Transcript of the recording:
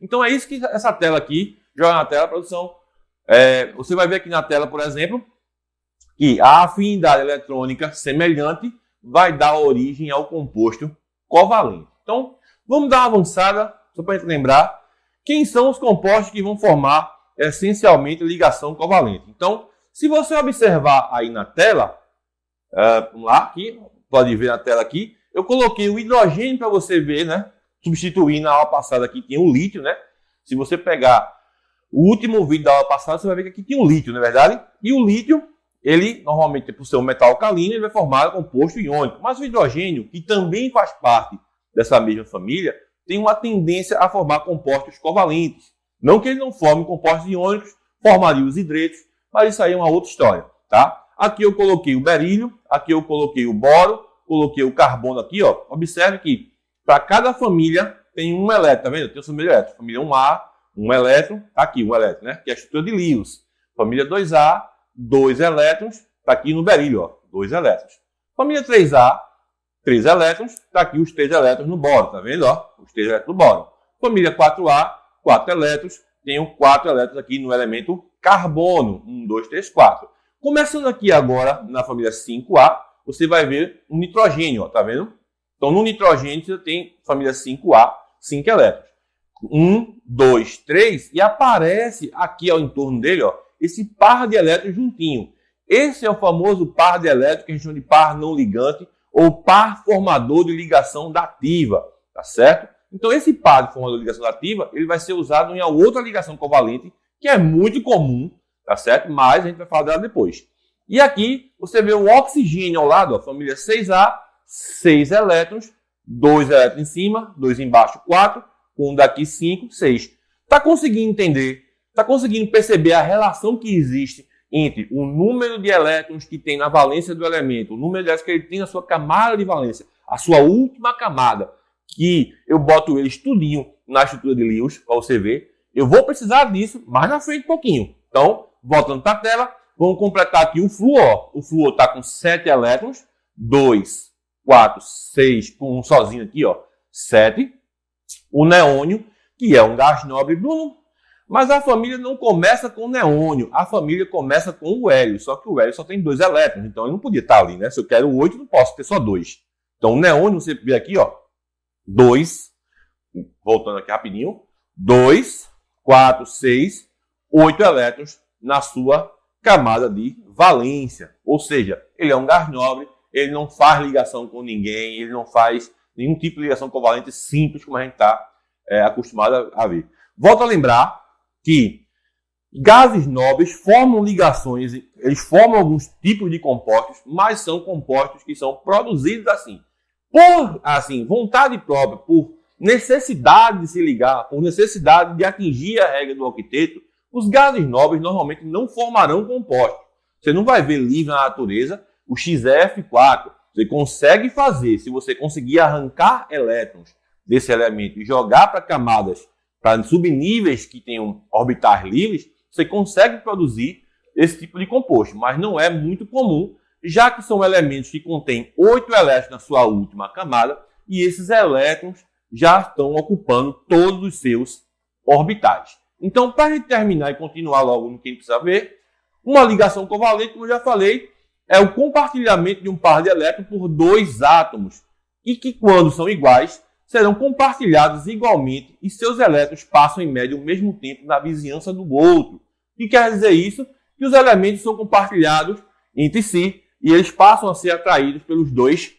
Então é isso que essa tela aqui joga na tela, produção. Você vai ver aqui na tela, por exemplo, que a afinidade eletrônica semelhante vai dar origem ao composto covalente. Então, vamos dar uma avançada, só para a gente lembrar, quem são os compostos que vão formar essencialmente ligação covalente. Então, se você observar aí na tela, vamos lá, aqui, pode ver na tela aqui, eu coloquei o hidrogênio para você ver, né? Substituindo na aula passada aqui tinha o lítio, né? Se você pegar o último vídeo da aula passada, você vai ver que aqui tinha o lítio, não é verdade? E o lítio, ele normalmente, por ser um metal alcalino, ele vai formar composto iônico. Mas o hidrogênio, que também faz parte dessa mesma família, tem uma tendência a formar compostos covalentes. Não que ele não forme compostos iônicos, formaria os hidretos, mas isso aí é uma outra história, tá? Aqui eu coloquei o berílio, aqui eu coloquei o boro, coloquei o carbono aqui, ó. Observe que para cada família tem um elétron, tá vendo? Tem a família elétron. Família 1A, um elétron, tá aqui um elétron, né? Que é a estrutura de Lewis. Família 2A, 2 elétrons, tá aqui no berílio, ó, 2 elétrons. Família 3A, 3 elétrons, tá aqui os 3 elétrons no boro, tá vendo, ó? Os 3 elétrons no boro. Família 4A, 4 elétrons, tenho 4 elétrons aqui no elemento carbono, 1, 2, 3, 4. Começando aqui agora na família 5A, você vai ver um nitrogênio, ó, tá vendo? Então no nitrogênio você tem família 5A, 5 elétrons. 1, 2, 3 e aparece aqui ao entorno dele, ó, esse par de elétrons juntinho. Esse é o famoso par de elétrons que a gente chama de par não ligante ou par formador de ligação dativa, tá certo? Então esse par de formador de ligação dativa, ele vai ser usado em outra ligação covalente que é muito comum, tá certo? Mas a gente vai falar dela depois. E aqui você vê o oxigênio ao lado, ó, família 6A, 6 elétrons, 2 elétrons em cima, 2 embaixo, 4, um daqui 5, 6. Tá conseguindo entender? Tá conseguindo perceber a relação que existe entre o número de elétrons que tem na valência do elemento, o número de elétrons que ele tem na sua camada de valência, a sua última camada, que eu boto eles tudinho na estrutura de Lewis, para você ver. Eu vou precisar disso mais na frente um pouquinho. Então, voltando para a tela, vamos completar aqui o flúor. O flúor está com 7 elétrons, 2, 4, 6, com um sozinho aqui, ó, 7. O neônio, que é um gás nobre, Bruno, mas a família não começa com o neônio, a família começa com o hélio, só que o hélio só tem 2 elétrons, então ele não podia estar ali, né? Se eu quero 8, não posso ter só 2. Então o neônio, você vê aqui, ó, 2, voltando aqui rapidinho, 2, 4, 6, 8 elétrons na sua camada de valência, ou seja, ele é um gás nobre, ele não faz ligação com ninguém, ele não faz nenhum tipo de ligação covalente simples como a gente está acostumado a ver. Volto a lembrar que gases nobres formam ligações, eles formam alguns tipos de compostos, mas são compostos que são produzidos assim. Por assim, vontade própria, por necessidade de se ligar, por necessidade de atingir a regra do octeto, os gases nobres normalmente não formarão compostos. Você não vai ver livre na natureza o XF4. Você consegue fazer, se você conseguir arrancar elétrons desse elemento e jogar para camadas, para subníveis que tenham orbitais livres, você consegue produzir esse tipo de composto, mas não é muito comum, já que são elementos que contêm 8 elétrons na sua última camada e esses elétrons já estão ocupando todos os seus orbitais. Então, para a gente terminar e continuar logo no que a gente precisa ver, uma ligação covalente, como eu já falei, é o compartilhamento de um par de elétrons por 2 átomos e que, quando são iguais, serão compartilhados igualmente e seus elétrons passam, em média, o mesmo tempo na vizinhança do outro. O que quer dizer isso? Que os elementos são compartilhados entre si e eles passam a ser atraídos pelos 2